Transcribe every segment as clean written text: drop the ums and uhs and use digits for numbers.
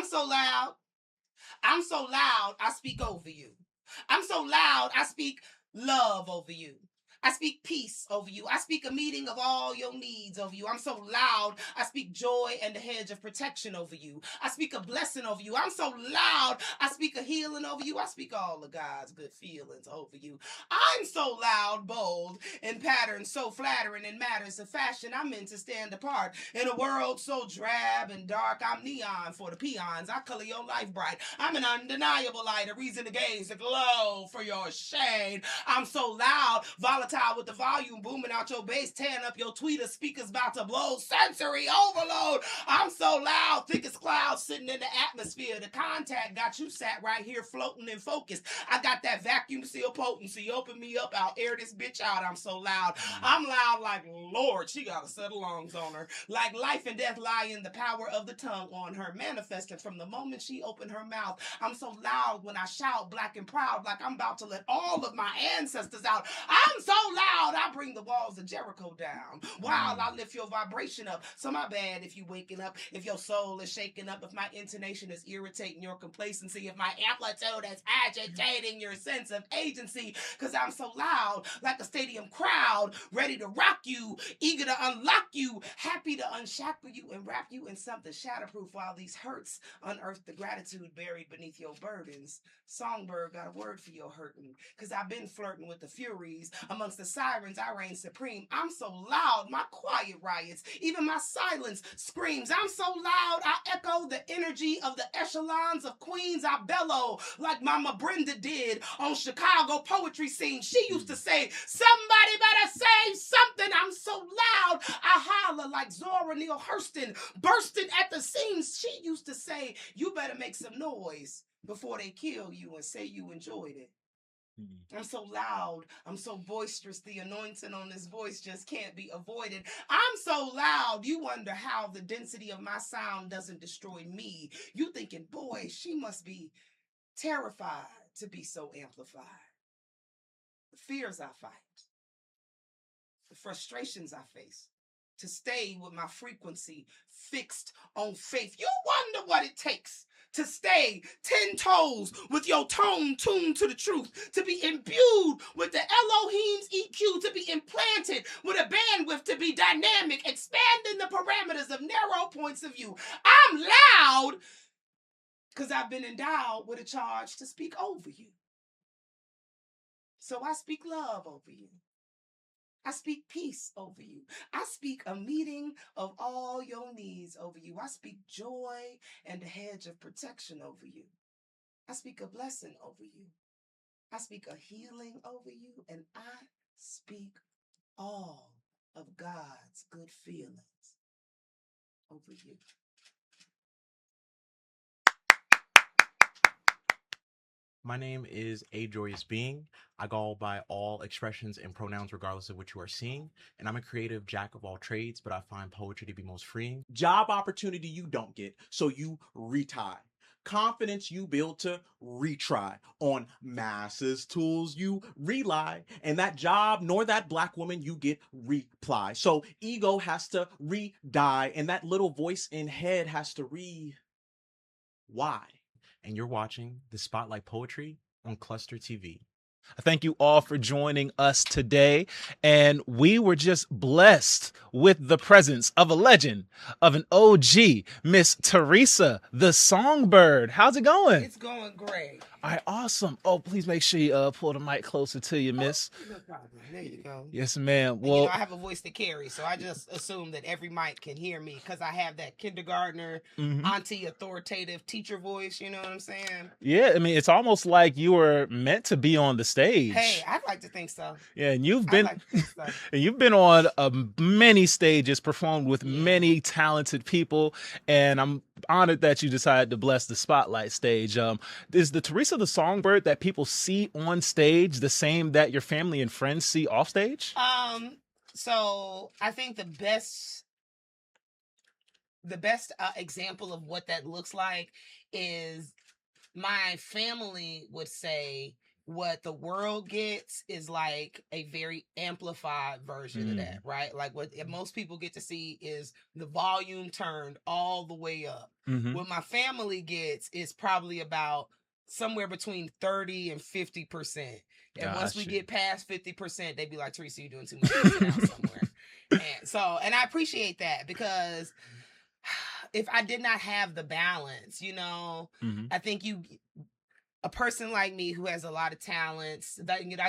I'm so loud. I'm so loud, I speak over you. I'm so loud, I speak love over you. I speak peace over you. I speak a meeting of all your needs over you. I'm so loud, I speak joy and a hedge of protection over you. I speak a blessing over you. I'm so loud, I speak a healing over you. I speak all of God's good feelings over you. I'm so loud, bold, in patterns so flattering in matters of fashion. I'm meant to stand apart. In a world so drab and dark, I'm neon for the peons. I color your life bright. I'm an undeniable light, a reason to gaze, a glow for your shade. I'm so loud, volatile with the volume booming out your bass, tearing up your tweeter, speakers about to blow, sensory overload. I'm so loud, thick as clouds sitting in the atmosphere. The contact got you sat right here floating and focused. I got that vacuum seal potency. Open me up, I'll air this bitch out. I'm so loud. I'm loud like Lord, she got a set of lungs on her. Like life and death lie in the power of the tongue on her, manifested from the moment she opened her mouth. I'm so loud when I shout, black and proud, like I'm about to let all of my ancestors out. I'm so loud, I bring the walls of Jericho down. While I lift your vibration up. So my bad if you waking up, if your soul is shaking up, if my intonation is irritating your complacency, if my amplitude is agitating your sense of agency, because I'm so loud, like a stadium crowd, ready to rock you, eager to unlock you, happy to unshackle you and wrap you in something shatterproof while these hurts unearth the gratitude buried beneath your burdens. Songbird got a word for your hurting, because I've been flirting with the furies. Amongst the sirens, I reign supreme. I'm so loud, my quiet riots, even my silence screams. I'm so loud, I echo the energy of the echelons of queens. I bellow like Mama Brenda did on Chicago poetry scene. She used to say, somebody better say something. I'm so loud, I holler like Zora Neale Hurston, bursting at the seams. She used to say, you better make some noise before they kill you and say you enjoyed it. I'm so loud. I'm so boisterous. The anointing on this voice just can't be avoided. I'm so loud. You wonder how the density of my sound doesn't destroy me. You thinking, boy, she must be terrified to be so amplified. The fears I fight, the frustrations I face, to stay with my frequency fixed on faith. You wonder what it takes to stay 10 toes with your tone tuned to the truth, to be imbued with the Elohim's EQ, to be implanted with a bandwidth to be dynamic, expanding the parameters of narrow points of view. I'm loud because I've been endowed with a charge to speak over you. So I speak love over you. I speak peace over you. I speak a meeting of all your needs over you. I speak joy and a hedge of protection over you. I speak a blessing over you. I speak a healing over you. And I speak all of God's good feelings over you. My name is A Joyous Being. I go by all expressions and pronouns regardless of what you are seeing. And I'm a creative jack of all trades, but I find poetry to be most freeing. Job opportunity you don't get, so you retie. Confidence you build to retry. On masses tools you rely. And that job nor that black woman you get reply. So ego has to re-die. And that little voice in head has to why? And you're watching the Spotlight Poetry on Cluster TV. Thank you all for joining us today. And we were just blessed with the presence of a legend, of an OG, Miss Theresa, the Songbird. How's it going? It's going great. All right, awesome. Oh, please make sure you pull the mic closer to you, miss. No problem. There you go. Yes, ma'am. And, well, I have a voice to carry, so I just assume that every mic can hear me because I have that kindergartner, auntie, authoritative teacher voice. You know what I'm saying? Yeah, I mean, it's almost like you were meant to be on the stage. Hey, I'd like to think so. Yeah, and you've been on many stages, performed with many talented people, and I'm honored that you decided to bless the Spotlight stage. Is the Theresa the Songbird that people see on stage the same that your family and friends see off stage? So I think the best example of what that looks like is my family would say what the world gets is like a very amplified version of that, right? Like what most people get to see is the volume turned all the way up. What my family gets is probably about somewhere between 30 and 50%. And once we get past 50%, they'd be like, Theresa, you're doing too much. Sit down somewhere. And I appreciate that, because if I did not have the balance, you know, I think a person like me who has a lot of talents, that, you know,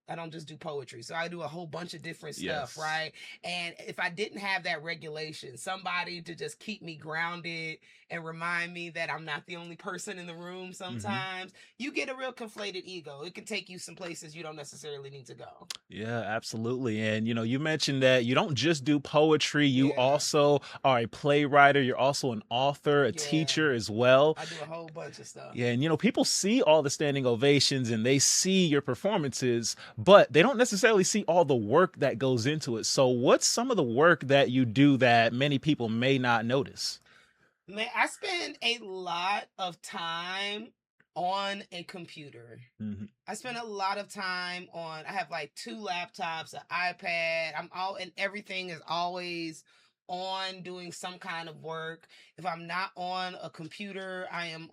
I don't just do poetry, so I do a whole bunch of different stuff, right? And if I didn't have that regulation, somebody to just keep me grounded and remind me that I'm not the only person in the room sometimes, you get a real conflated ego. It can take you some places you don't necessarily need to go. Yeah, absolutely. And, you know, you mentioned that you don't just do poetry, you also are a playwright, you're also an author, a teacher as well. I do a whole bunch of stuff. Yeah, and, you know, people see all the standing ovations and they see your performances, but they don't necessarily see all the work that goes into it. So what's some of the work that you do that many people may not notice? Man, I spend a lot of time on a computer. I spend a lot of time I have like 2 laptops, an iPad. And everything is always on doing some kind of work. If I'm not on a computer, I'm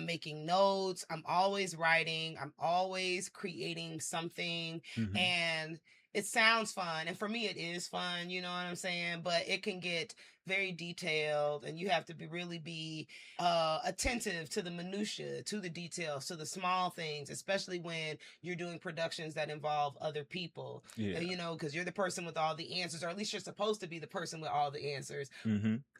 making notes. I'm always writing. I'm always creating something. And it sounds fun. And for me, it is fun. You know what I'm saying? But it can get very detailed, and you have to really be attentive to the minutia, to the details, to the small things, especially when you're doing productions that involve other people. You know, because you're the person with all the answers, or at least you're supposed to be the person with all the answers.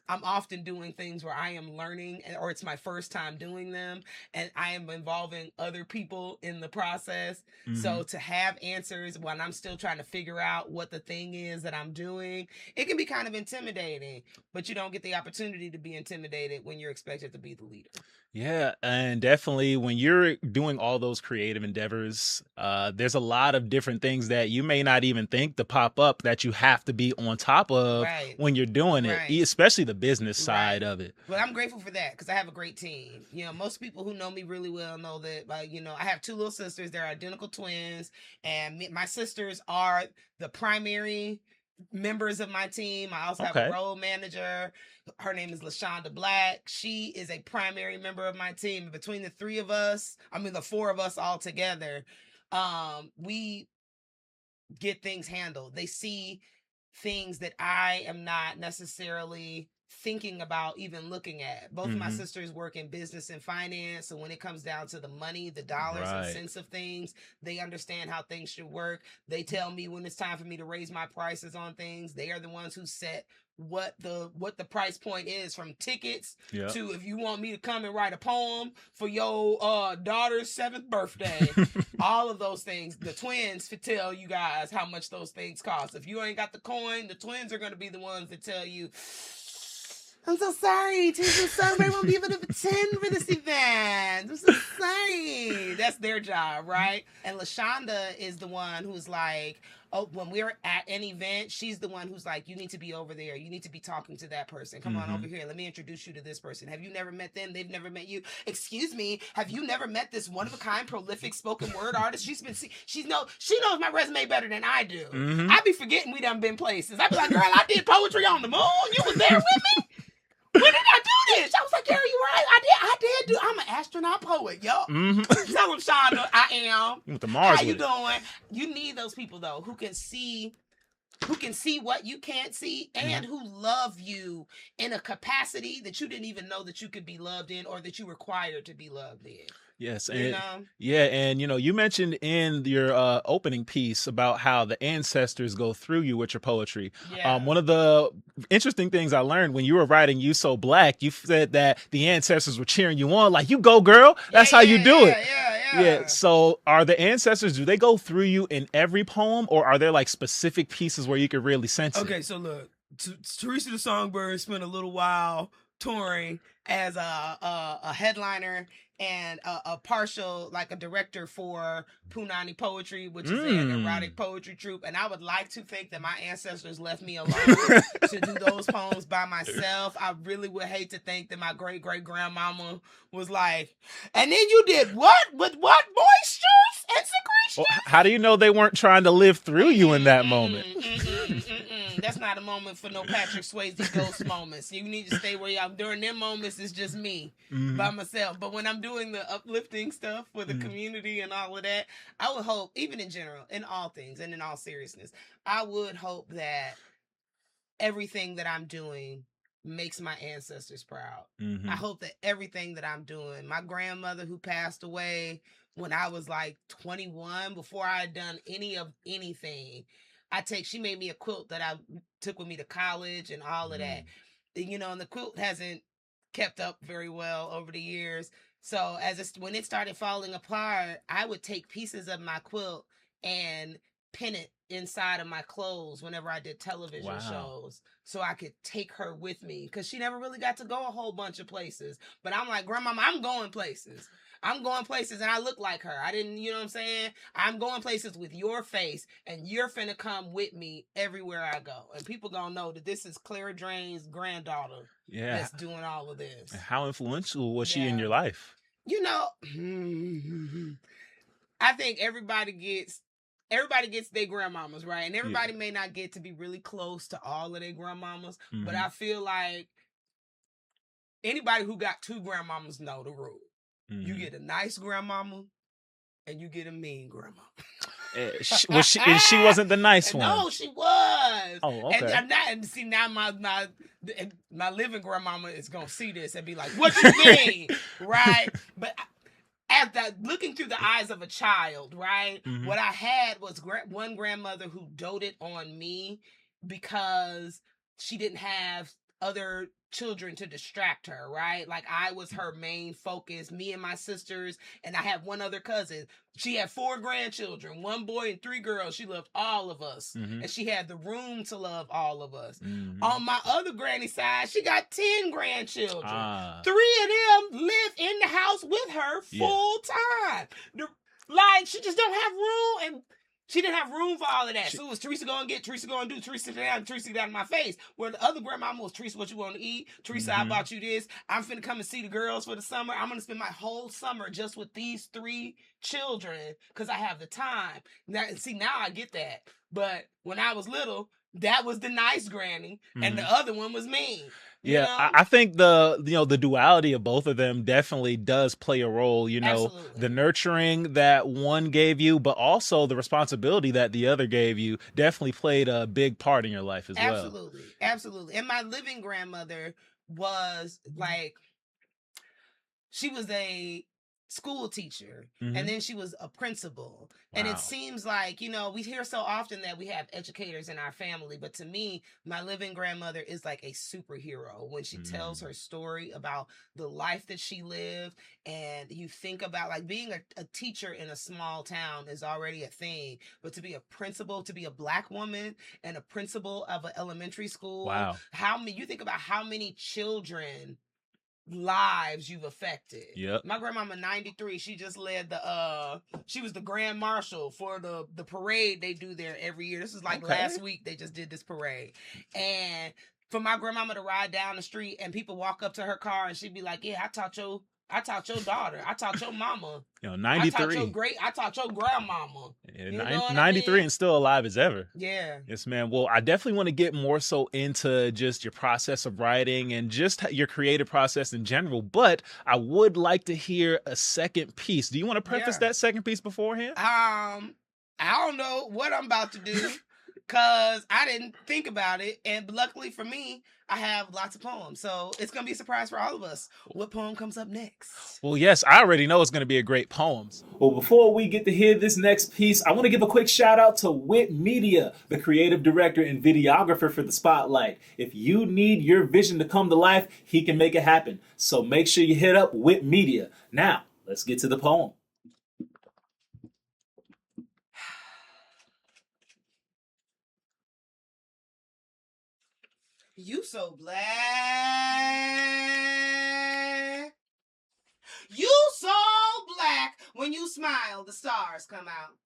I'm often doing things where I am learning, or it's my first time doing them, and I am involving other people in the process. So to have answers when I'm still trying to figure out what the thing is that I'm doing, it can be kind of intimidating, but you don't get the opportunity to be intimidated when you're expected to be the leader. Yeah, and definitely when you're doing all those creative endeavors, there's a lot of different things that you may not even think to pop up that you have to be on top of when you're doing it, especially the business side of it. But I'm grateful for that, because I have a great team. You know, most people who know me really well know that, you know, I have 2 little sisters. They're identical twins, and my sisters are the primary members of my team. I also have a role manager. Her name is LaShonda Black. She is a primary member of my team. Between the 3 of us, the 4 of us all together, we get things handled. They see things that I am not necessarily thinking about even looking at. Both of my sisters work in business and finance, so when it comes down to the money, the dollars and cents of things, they understand how things should work. They tell me when it's time for me to raise my prices on things. They are the ones who set what the price point is, from tickets to if you want me to come and write a poem for your daughter's 7th birthday. All of those things, the twins tell you guys how much those things cost. If you ain't got the coin, the twins are going to be the ones that tell you, I'm so sorry, Theresa Songbird won't be able to attend for this event. I'm so sorry. That's their job, right? And LaShonda is the one who's like, oh, when we're at an event, she's the one who's like, you need to be over there. You need to be talking to that person. Come on over here. Let me introduce you to this person. Have you never met them? They've never met you. Excuse me. Have you never met this one-of-a-kind, prolific spoken word artist? She knows my resume better than I do. I be forgetting we done been places. I be like, girl, I did poetry on the moon. You was there with me? When did I do this? I was like, Carrie, you right. I did. I'm an astronaut poet, yo. Tell them, Shonda, I am. With the Mars. How you doing? You need those people, though, who can see what you can't see, and who love you in a capacity that you didn't even know that you could be loved in, or that you required to be loved in. Yes. And and you mentioned in your opening piece about how the ancestors go through you with your poetry. One of the interesting things I learned when you were writing You So Black, you said that the ancestors were cheering you on, like, you go, girl. That's how you do it. Yeah. So are the ancestors, do they go through you in every poem, or are there like specific pieces where you could really sense it? Okay, so look, Theresa the Songbird spent a little while touring as a headliner and a partial, like a director for Punani Poetry, which is an erotic poetry troupe. And I would like to think that my ancestors left me alone to do those poems by myself. I really would hate to think that my great-great-grandmama was like, and then you did what? With what moisture? Well, how do you know they weren't trying to live through you in that moment? That's not a moment for no Patrick Swayze ghost moments. You need to stay where you are. During them moments, it's just me by myself. But when I'm doing the uplifting stuff for the community and all of that, I would hope, even in general, in all things and in all seriousness, I would hope that everything that I'm doing makes my ancestors proud. I hope that everything that I'm doing, my grandmother who passed away when I was like 21, before I had done any of anything, she made me a quilt that I took with me to college and all of that. You know, and the quilt hasn't kept up very well over the years. So when it started falling apart, I would take pieces of my quilt and pin it inside of my clothes whenever I did television shows, so I could take her with me, because she never really got to go a whole bunch of places. But I'm like, Grandmama, I'm going places. I'm going places, and I look like her. I didn't, you know what I'm saying? I'm going places with your face, and you're finna come with me everywhere I go. And people gonna know that this is Clara Drain's granddaughter that's doing all of this. How influential was she in your life? You know, I think everybody gets their grandmamas, right? And everybody may not get to be really close to all of their grandmamas, but I feel like anybody who got two grandmamas know the rule. You get a nice grandmama and you get a mean grandma. She wasn't the nice one. No, she was. Oh, okay. And see, now my living grandmama is gonna see this and be like, "What you mean?" Right? But looking through the eyes of a child, right? What I had was one grandmother who doted on me because she didn't have other children to distract her, right? Like, I was her main focus, me and my sisters, and I have one other cousin. She had 4 grandchildren, 1 boy and 3 girls. She loved all of us, and she had the room to love all of us. On my other granny side, she got 10 grandchildren. 3 of them live in the house with her full time. Like, she just don't have room, and she didn't have room for all of that. So it was Theresa going to get, Theresa going to do, Theresa down, Theresa get out of my face. Where the other grandmama was, Theresa, what you want to eat? Theresa, I bought you this. I'm finna come and see the girls for the summer. I'm going to spend my whole summer just with these 3 children because I have the time. Now I get that. But when I was little, that was the nice granny, and the other one was mean. You know? I think the duality of both of them definitely does play a role. You know, Absolutely. The nurturing that one gave you, but also the responsibility that the other gave you definitely played a big part in your life as well. Absolutely. And my living grandmother was like, she was a school teacher, and then she was a principal. And it seems like, you know, we hear so often that we have educators in our family, but to me, my living grandmother is like a superhero when she tells her story about the life that she lived. And you think about, like, being a teacher in a small town is already a thing, but to be a principal, to be a Black woman and a principal of an elementary school, you think about how many children lives you've affected. My grandmama, 93, she just led she was the grand marshal for the parade they do there every year. This is like last week they just did this parade. And for my grandmama to ride down the street and people walk up to her car and she'd be like, "Yeah, I taught your daughter. I taught your mama. 93. I taught your grandmama." Yeah, 93 and still alive as ever. Yeah. Yes, man. Well, I definitely want to get more so into just your process of writing and just your creative process in general. But I would like to hear a second piece. Do you want to preface that second piece beforehand? I don't know what I'm about to do because I didn't think about it. And luckily for me, I have lots of poems. So it's going to be a surprise for all of us. What poem comes up next? Well, yes, I already know it's going to be a great poem. Well, before we get to hear this next piece, I want to give a quick shout out to Wit Media, the creative director and videographer for the Spotlight. If you need your vision to come to life, he can make it happen. So make sure you hit up Wit Media. Now, let's get to the poem. You so black. You so black. When you smile, the stars come out.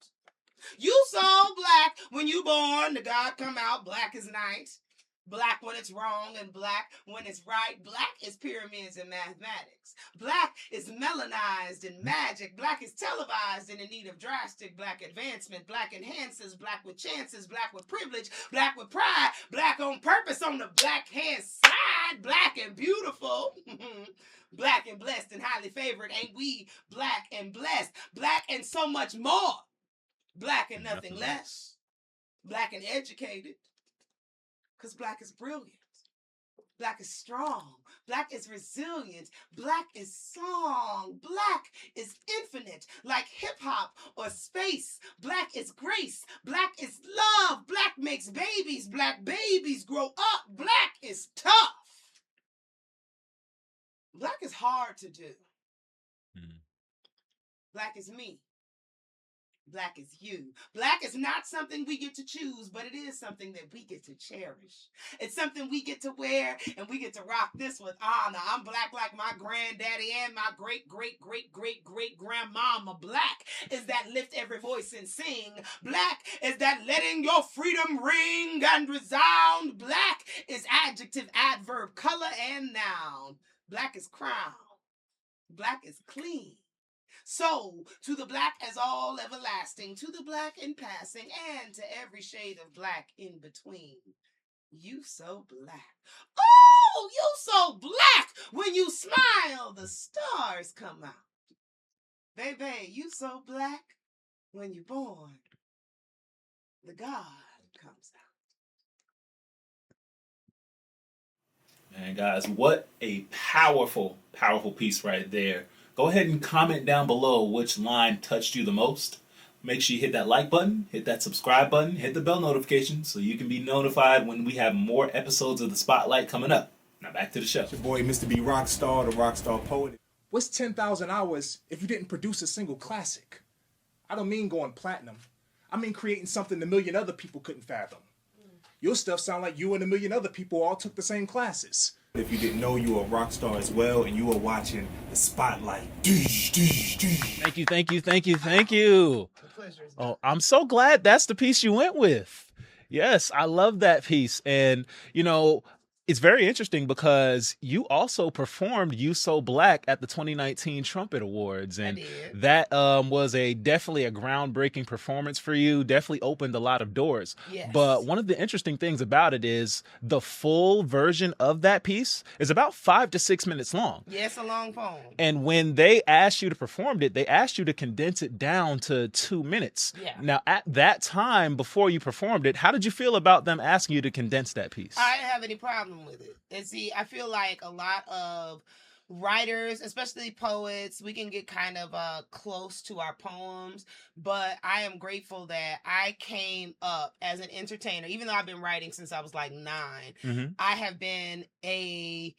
You so black. When you born, the God come out. Black as night. Black when it's wrong and black when it's right. Black is pyramids in mathematics. Black is melanized in magic. Black is televised and in need of drastic black advancement. Black enhances, black with chances, black with privilege, black with pride, black on purpose on the black hand side. Black and beautiful. Black and blessed and highly favored. Ain't we black and blessed? Black and so much more. Black and nothing less. Black and educated. Because black is brilliant. Black is strong. Black is resilient. Black is song. Black is infinite, like hip-hop or space. Black is grace. Black is love. Black makes babies. Black babies grow up. Black is tough. Black is hard to do. Black is me. Black is you. Black is not something we get to choose, but it is something that we get to cherish. It's something we get to wear, and we get to rock this with honor. I'm black like my granddaddy and my great-great-great-great-great-grandmama. Black is that lift every voice and sing. Black is that letting your freedom ring and resound. Black is adjective, adverb, color, and noun. Black is crown. Black is clean. So, to the black as all everlasting, to the black in passing, and to every shade of black in between. You so black. Oh, you so black. When you smile, the stars come out. Baby, you so black. When you're born, the God comes out. Man, guys, what a powerful, powerful piece right there. Go ahead and comment down below which line touched you the most. Make sure you hit that like button, hit that subscribe button, hit the bell notification so you can be notified when we have more episodes of The Spotlight coming up. Now back to the show. It's your boy, Mr. B Rockstar, the Rockstar Poet. What's 10,000 hours if you didn't produce a single classic? I don't mean going platinum. I mean creating something a million other people couldn't fathom. Your stuff sound like you and a million other people all took the same classes. If you didn't know, you were a rock star as well, and you were watching The Spotlight. Thank you, thank you, thank you, thank you. The pleasure is Oh, I'm so glad that's the piece you went with. Yes, I love that piece. And, you know, it's very interesting because you also performed You So Black at the 2019 Trumpet Awards. And that was definitely a groundbreaking performance for you. Definitely opened a lot of doors. Yes. But one of the interesting things about it is the full version of that piece is about 5 to 6 minutes long. Yeah, it's a long poem. And when they asked you to perform it, they asked you to condense it down to 2 minutes. Yeah. Now, at that time, before you performed it, how did you feel about them asking you to condense that piece? I didn't have any problem with it. And see, I feel like a lot of writers, especially poets, we can get kind of close to our poems, but I am grateful that I came up as an entertainer. Even though I've been writing since I was like 9, I have been a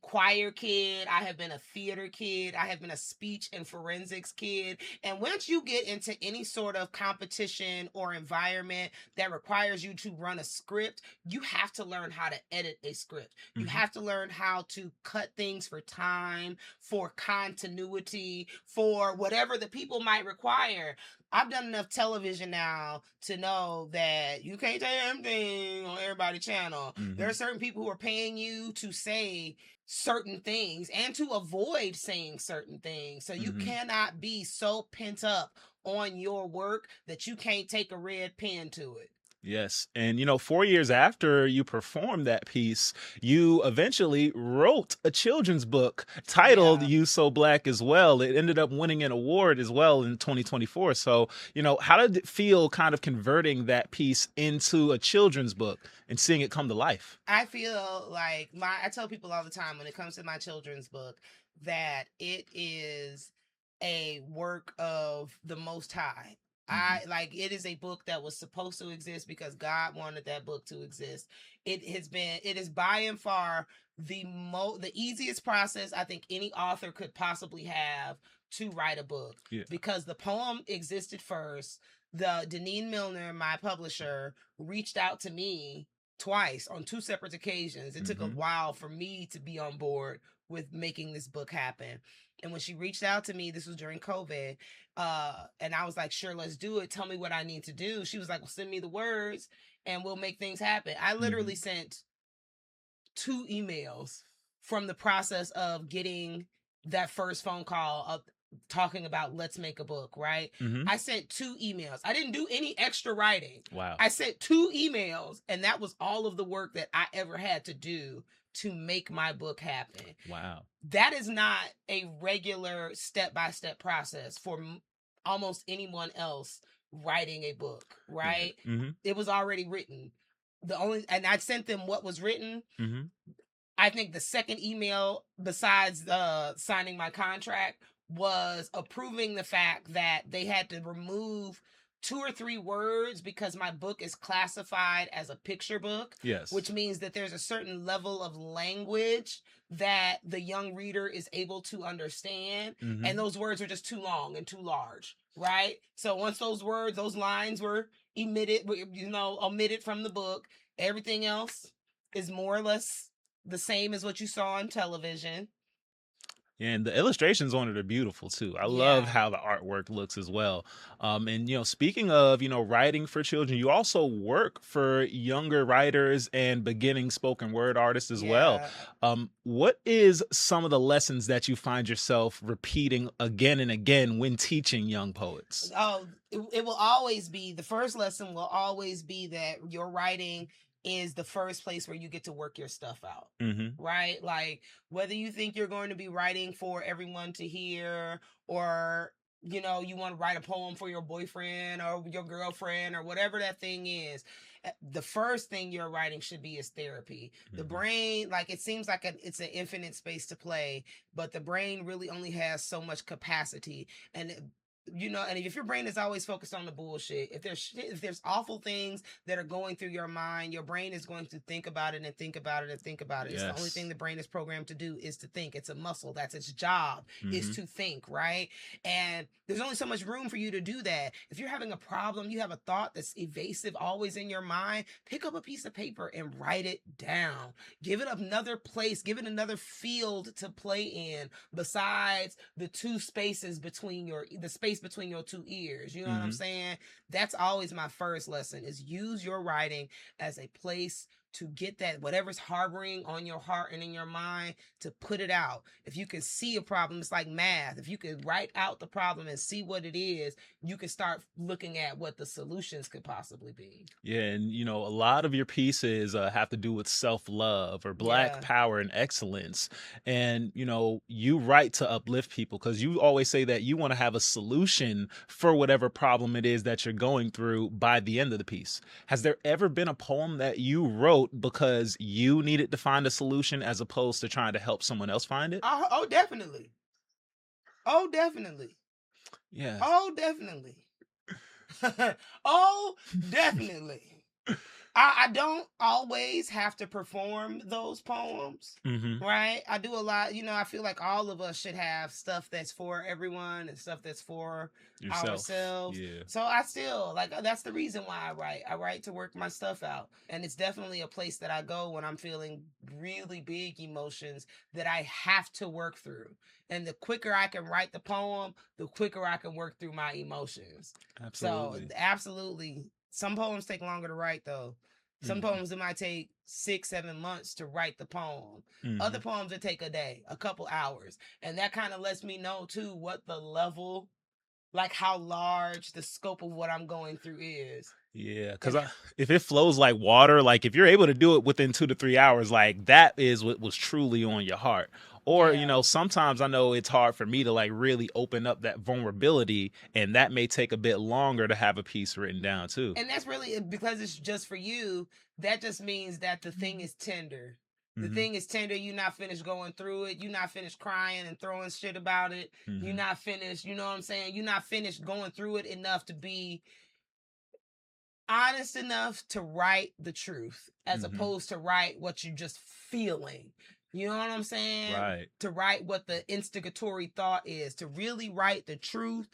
choir kid. I have been a theater kid. I have been a speech and forensics kid. And once you get into any sort of competition or environment that requires you to run a script, you have to learn how to edit a script. You have to learn how to cut things for time, for continuity, for whatever the people might require. I've done enough television now to know that you can't say everything on everybody's channel. There are certain people who are paying you to say certain things and to avoid saying certain things. So you cannot be so pent up on your work that you can't take a red pen to it. Yes. And, you know, 4 years after you performed that piece, you eventually wrote a children's book titled You So Black as well. It ended up winning an award as well in 2024. So, you know, how did it feel kind of converting that piece into a children's book and seeing it come to life? I feel like I tell people all the time when it comes to my children's book that it is a work of the Most High. It is a book that was supposed to exist because God wanted that book to exist. It is by and far the easiest process I think any author could possibly have to write a book, because the poem existed first. The Deneen Milner, my publisher, reached out to me twice on 2 separate occasions. It took a while for me to be on board with making this book happen. And when she reached out to me, this was during COVID, and I was like, sure, let's do it. Tell me what I need to do. She was like, well, send me the words and we'll make things happen. I literally sent 2 emails from the process of getting that first phone call of talking about let's make a book, right? Mhm. I sent 2 emails. I didn't do any extra writing. Wow. I sent 2 emails, and that was all of the work that I ever had to do to make my book happen. Wow. That is not a regular step-by-step process for almost anyone else writing a book, right? Mhm. It was already written. And I sent them what was written. Mhm. I think the second email, besides signing my contract, was approving the fact that they had to remove 2 or 3 words because my book is classified as a picture book. Yes. Which means that there's a certain level of language that the young reader is able to understand. Mhm. And those words are just too long and too large, right? So once those lines were omitted from the book, everything else is more or less the same as what you saw on television. And the illustrations on it are beautiful too. I love how the artwork looks as well. And speaking of writing for children, you also work for younger writers and beginning spoken word artists as well. What is some of the lessons that you find yourself repeating again and again when teaching young poets? Oh, it will always be, the first lesson will always be that your writing is the first place where you get to work your stuff out, right? Like, whether you think you're going to be writing for everyone to hear, or you want to write a poem for your boyfriend or your girlfriend or whatever that thing is, the first thing your writing should be is therapy. The brain, like, it seems like it's an infinite space to play, but the brain really only has so much capacity. And and if your brain is always focused on the bullshit, if there's awful things that are going through your mind, your brain is going to think about it and think about it and think about it. It's the only thing the brain is programmed to do, is to think. It's a muscle. That's its job, is to think, right? And there's only so much room for you to do that. If you're having a problem, you have a thought that's evasive, always in your mind, pick up a piece of paper and write it down. Give it another place, give it another field to play in besides the 2 spaces between the space between your 2 ears. You know what I'm saying? That's always my first lesson, is use your writing as a place to get that whatever's harboring on your heart and in your mind, to put it out. If you can see a problem, it's like math. If you can write out the problem and see what it is, you can start looking at what the solutions could possibly be. Yeah, and a lot of your pieces have to do with self-love or Black power and excellence. And you write to uplift people because you always say that you want to have a solution for whatever problem it is that you're going through by the end of the piece. Has there ever been a poem that you wrote because you needed to find a solution as opposed to trying to help someone else find it? Oh, definitely. Oh, definitely. Yeah. Oh, definitely. Oh, definitely. I don't always have to perform those poems, right? I do a lot, I feel like all of us should have stuff that's for everyone and stuff that's for ourselves. Yeah. So I still, that's the reason why I write. I write to work my stuff out. And it's definitely a place that I go when I'm feeling really big emotions that I have to work through. And the quicker I can write the poem, the quicker I can work through my emotions. Absolutely. So, absolutely. Some poems take longer to write, though. Some poems, it might take 6-7 months to write the poem. Other poems, it take a day, a couple hours. And that kind of lets me know, too, what the level, like how large the scope of what I'm going through is. Yeah, because if it flows like water, like if you're able to do it within 2 to 3 hours, like that is what was truly on your heart. Or, sometimes I know it's hard for me to really open up that vulnerability, and that may take a bit longer to have a piece written down too. And that's really, because it's just for you, that just means that the thing is tender. The thing is tender. You're not finished going through it. You're not finished crying and throwing shit about it. You're not finished, you know what I'm saying? You're not finished going through it enough to be honest enough to write the truth, as opposed to write what you're just feeling. You know what I'm saying? Right. To write what the instigatory thought is. To really write the truth,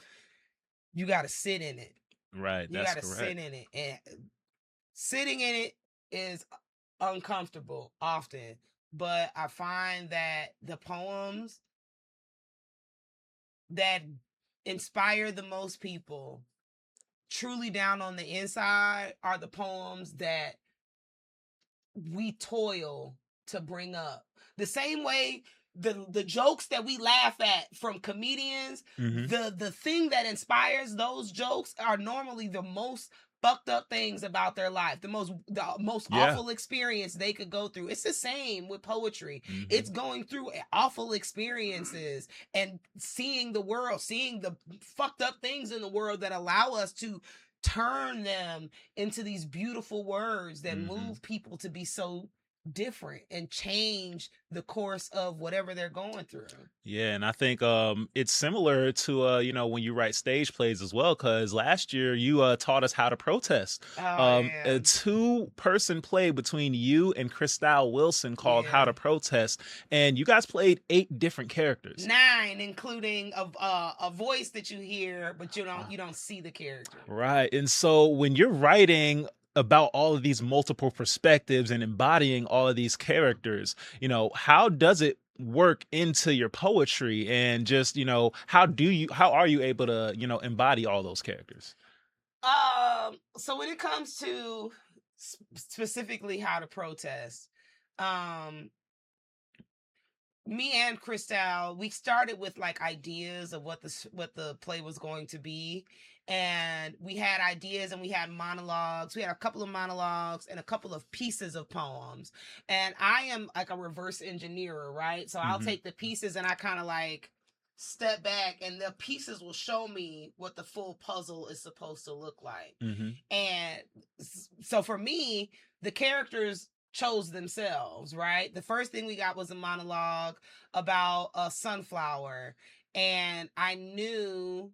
you got to sit in it. Right. You got to sit in it. And sitting in it is uncomfortable often. But I find that the poems that inspire the most people, truly down on the inside, are the poems that we toil to bring up. The same way the jokes that we laugh at from comedians, the thing that inspires those jokes are normally the most fucked up things about their life, the most awful experience they could go through. It's the same with poetry. It's going through awful experiences and seeing the world, seeing the fucked up things in the world that allow us to turn them into these beautiful words that move people to be so different and change the course of whatever they're going through. Yeah, and I think it's similar to you know, when you write stage plays as well, because last year you taught us how to protest. A 2-person play between you and Christelle Wilson called How to Protest, and you guys played 8 different characters. 9, including a voice that you hear, but you don't see the character. Right, and so when you're writing about all of these multiple perspectives and embodying all of these characters, you know, how does it work into your poetry? And just, you know, how are you able to, you know, embody all those characters? So when it comes to specifically How to Protest, me and Christelle, we started with like ideas of what the play was going to be. And we had ideas and we had monologues. We had a couple of monologues and a couple of pieces of poems. And I am like a reverse engineer, right? So I'll take the pieces and I kind of like step back and the pieces will show me what the full puzzle is supposed to look like. And so for me, the characters chose themselves, right? The first thing we got was a monologue about a sunflower. And I knew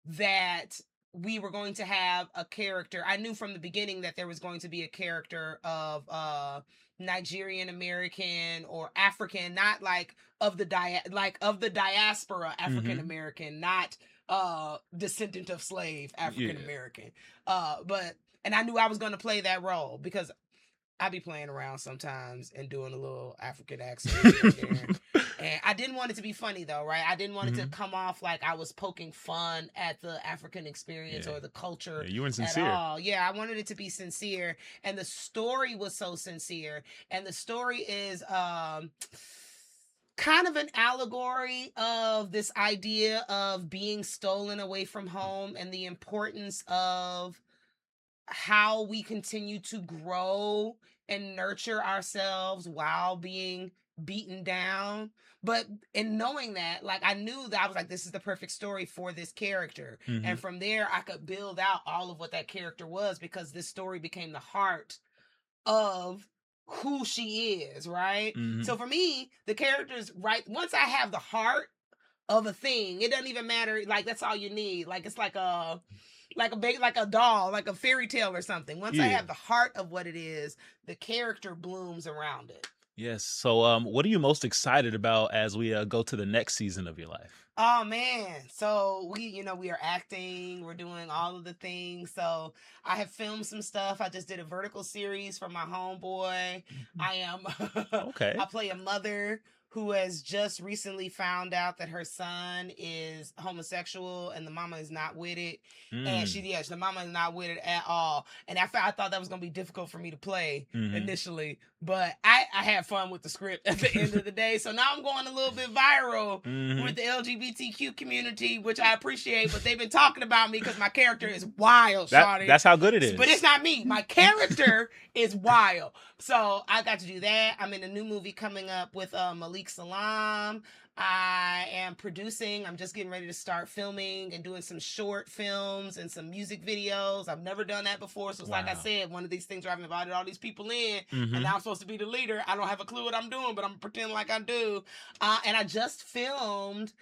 that we were going to have a character. I knew from the beginning that there was going to be a character of Nigerian American or African, not like of the diaspora African American, not descendant of slave African American. And I knew I was going to play that role because I be playing around sometimes and doing a little African accent here and there. And I didn't want it to be funny though, right? I didn't want it to come off like I was poking fun at the African experience or the culture. You weren't sincere. At all. Yeah, I wanted it to be sincere. And the story was so sincere. And the story is kind of an allegory of this idea of being stolen away from home and the importance of how we continue to grow and nurture ourselves while being beaten down. But in knowing that, like, I knew that I was like, this is the perfect story for this character. And from there, I could build out all of what that character was because this story became the heart of who she is, right? So for me, the characters, right, once I have the heart of a thing, it doesn't even matter. Like, that's all you need. Like, it's like a doll, like a fairy tale or something. Once I have the heart of what it is, the character blooms around it. Yes. So what are you most excited about as we go to the next season of your life? Oh man. So we are acting, we're doing all of the things. So I have filmed some stuff. I just did a vertical series for my homeboy. I play a mother who has just recently found out that her son is homosexual and the mama is not with it. And the mama is not with it at all. And I thought that was going to be difficult for me to play initially, but I had fun with the script at the end of the day. So now I'm going a little bit viral with the LGBTQ community, which I appreciate, but they've been talking about me because my character is wild, shawty. That's how good it is. But it's not me. My character is wild. So I got to do that. I'm in a new movie coming up with Malik Salam. I am producing. I'm just getting ready to start filming and doing some short films and some music videos. I've never done that before. So it's like I said, one of these things where I've invited all these people in and now I'm supposed to be the leader. I don't have a clue what I'm doing, but I'm pretending like I do. And I just filmed.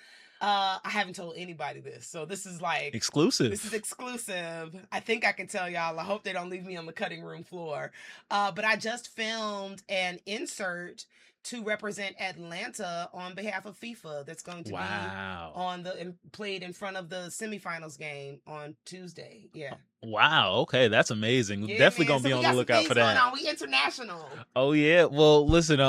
I haven't told anybody this. So this is like exclusive. This is exclusive. I think I can tell y'all. I hope they don't leave me on the cutting room floor. But I just filmed an insert to represent Atlanta on behalf of FIFA. That's going to be played in front of the semifinals game on Tuesday. Yeah. Wow. Okay, that's amazing. Yeah, Definitely man. gonna So be we on the got some lookout things for going that. on. We international. Oh yeah. Well, listen,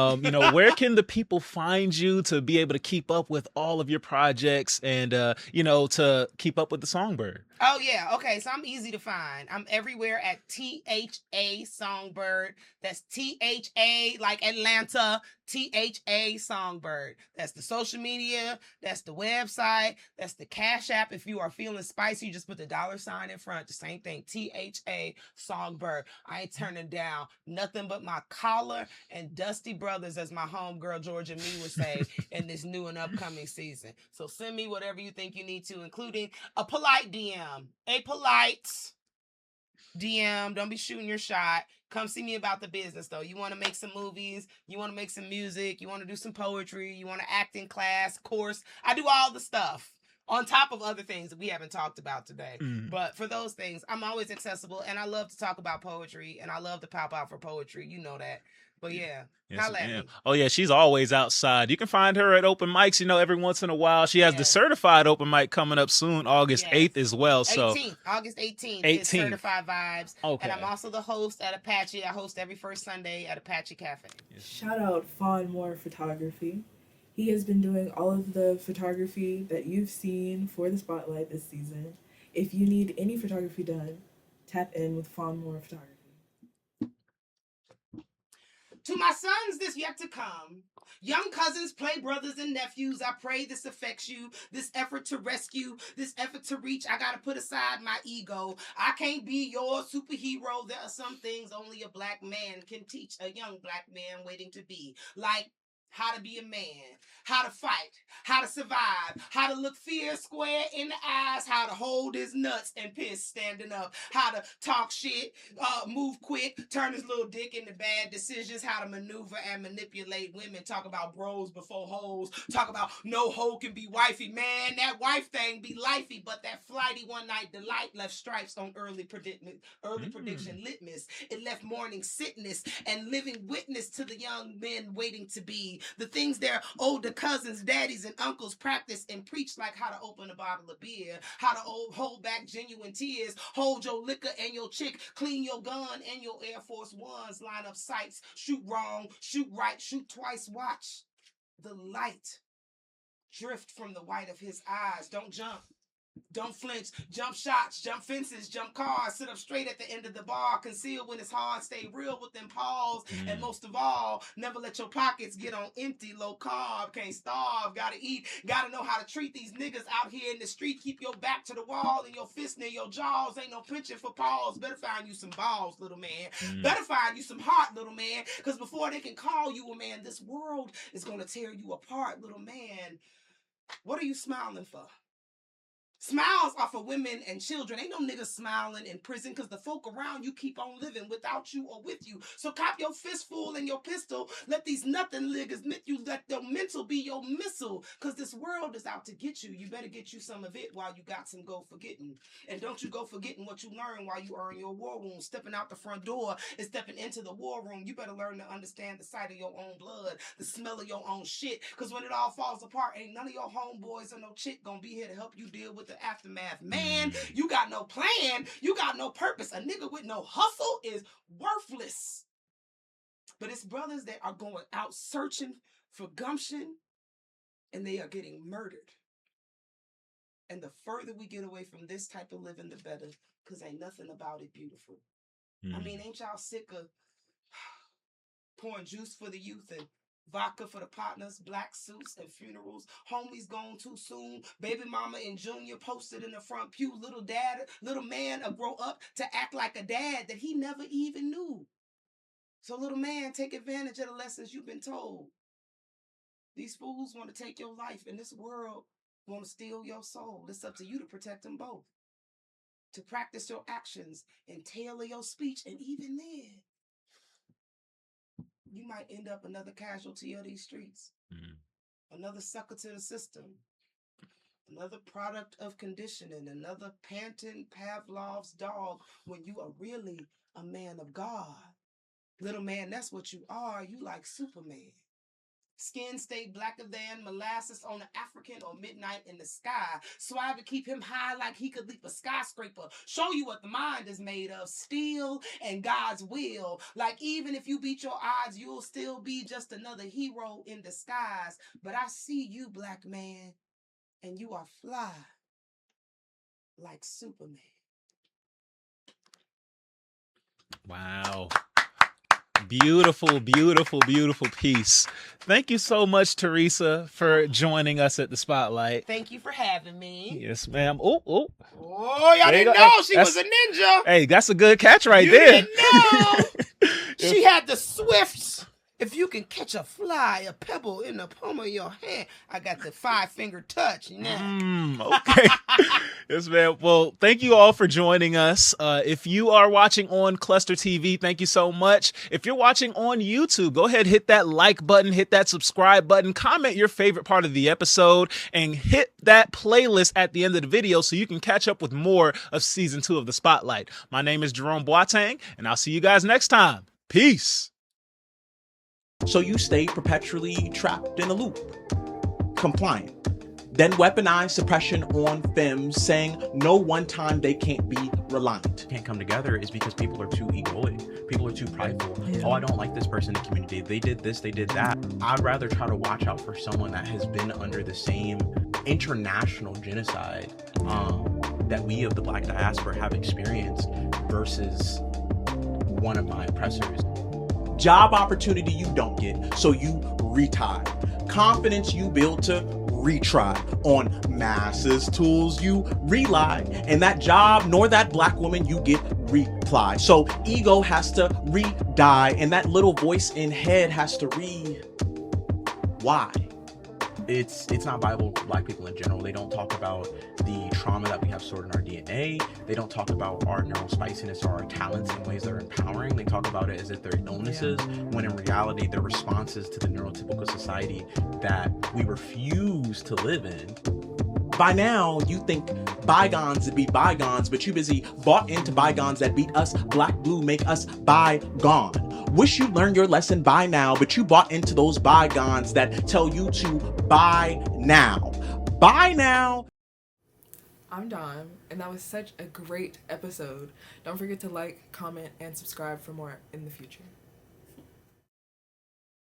where can the people find you to be able to keep up with all of your projects and to keep up with the Songbird? Oh yeah, okay. So I'm easy to find. I'm everywhere at THA Songbird. That's THA like Atlanta. THA Songbird. That's the social media. That's the website. That's the Cash App. If you are feeling spicy, you just put the $ in front. The same thing. THA Songbird. I ain't turning down nothing but my collar and Dusty Brothers, as my homegirl Georgia Me would say, in this new and upcoming season. So send me whatever you think you need to, including a polite DM. A polite DM. Don't be shooting your shot. Come see me about the business, though. You want to make some movies. You want to make some music. You want to do some poetry. You want to act in class, course. I do all the stuff on top of other things that we haven't talked about today. But for those things, I'm always accessible, and I love to talk about poetry, and I love to pop out for poetry. You know that. But yeah, Yes, holla at ma'am. me. Oh yeah, she's always outside. You can find her at open mics, every once in a while. She has the Yes. certified open mic coming up soon, August Yes. 8th as well. So 18th, August 18th, 18th. is Certified Vibes. Okay. And I'm also the host at Apache. I host every first Sunday at Apache Cafe. Shout out Fawn Moore Photography. He has been doing all of the photography that you've seen for the Spotlight this season. If you need any photography done, tap in with Fawn Moore Photography. To my sons, this yet to come. Young cousins, play brothers and nephews, I pray this affects you. This effort to rescue, this effort to reach, I gotta put aside my ego. I can't be your superhero. There are some things only a black man can teach a young black man waiting to be. Like how to be a man, how to fight, how to survive, how to look fear square in the eyes, how to hold his nuts and piss standing up, how to talk shit, move quick, turn his little dick into bad decisions, how to maneuver and manipulate women, talk about bros before hoes, talk about no hoe can be wifey. Man, that wife thing be lifey, but that flighty one night delight left stripes on early prediction litmus. It left morning sickness and living witness to the young men waiting to be the things their older cousins, daddies, and uncles practice and preach, like how to open a bottle of beer, how to hold back genuine tears, hold your liquor and your chick, clean your gun and your Air Force Ones, line up sights, shoot wrong, shoot right, shoot twice, watch the light drift from the white of his eyes. Don't jump. Don't flinch, jump shots, jump fences, jump cars, sit up straight at the end of the bar, conceal when it's hard, stay real with them paws, and most of all, never let your pockets get on empty, low carb, can't starve, gotta eat, gotta know how to treat these niggas out here in the street, keep your back to the wall and your fist near your jaws, ain't no pinching for paws, better find you some balls, little man, better find you some heart, little man, because before they can call you a man, this world is gonna tear you apart, little man. What are you smiling for? Smiles are for women and children. Ain't no niggas smiling in prison because the folk around you keep on living without you or with you. So cop your fistful and your pistol. Let these nothing niggas admit you. Let your mental be your missile because this world is out to get you. You better get you some of it while you got some go forgetting. And don't you go forgetting what you learned while you earn your war wound. Stepping out the front door and stepping into the war room. You better learn to understand the sight of your own blood, the smell of your own shit. Because when it all falls apart, ain't none of your homeboys or no chick gonna be here to help you deal with the aftermath. Man, you got no plan, you got no purpose. A nigga with no hustle is worthless. But it's brothers that are going out searching for gumption and they are getting murdered. And the further we get away from this type of living, the better, because ain't nothing about it beautiful. I mean, ain't y'all sick of pouring juice for the youth and vodka for the partners, black suits and funerals, homies gone too soon, baby mama and junior posted in the front pew, little man grow up to act like a dad that he never even knew. So little man, take advantage of the lessons you've been told. These fools want to take your life and this world want to steal your soul. It's up to you to protect them both. To practice your actions and tailor your speech, and even then, you might end up another casualty of these streets. Another sucker to the system. Another product of conditioning. Another panting Pavlov's dog when you are really a man of God. Little man, that's what you are. You like Superman. Skin stay blacker than molasses on an African or midnight in the sky. Swag to keep him high like he could leap a skyscraper. Show you what the mind is made of. Steel and God's will. Like even if you beat your odds, you'll still be just another hero in disguise. But I see you, black man, and you are fly like Superman. Wow. Beautiful, beautiful, beautiful piece. Thank you so much, Theresa, for joining us at the Spotlight. Thank you for having me. Yes, ma'am. Oh, Oh, y'all There you didn't go. know Hey, she was a ninja. hey, that's a good catch right You there. didn't know. She had the swifts. If you can catch a fly, a pebble in the palm of your hand, I got the 5-finger touch. Okay. Yes, man. Well, thank you all for joining us. If you are watching on Cluster TV, thank you so much. If you're watching on YouTube, go ahead, hit that like button, hit that subscribe button, comment your favorite part of the episode, and hit that playlist at the end of the video so you can catch up with more of season 2 of The Spotlight. My name is Jerome Boateng, and I'll see you guys next time. Peace. So you stay perpetually trapped in a loop, compliant. Then weaponize suppression on femmes, saying no one time they can't be reliant. Can't come together is because people are too egoic. People are too prideful. Oh, I don't like this person in the community. They did this, they did that. I'd rather try to watch out for someone that has been under the same international genocide that we of the Black diaspora have experienced versus one of my oppressors. Job opportunity you don't get, so you retire. Confidence you build to retry. On masses tools you rely, and that job nor that black woman you get reply. So ego has to re-die, and that little voice in head has to why? It's not viable for Black people in general. They don't talk about the trauma that we have stored in our DNA. They don't talk about our neurospiciness or our talents in ways that are empowering. They talk about it as if they're illnesses, when in reality they're responses to the neurotypical society that we refuse to live in. By now, you think bygones would be bygones, but you busy bought into bygones that beat us black blue, make us bygone. Wish you learned your lesson by now, but you bought into those bygones that tell you to buy now. Buy now. I'm Dawn, and that was such a great episode. Don't forget to like, comment, and subscribe for more in the future.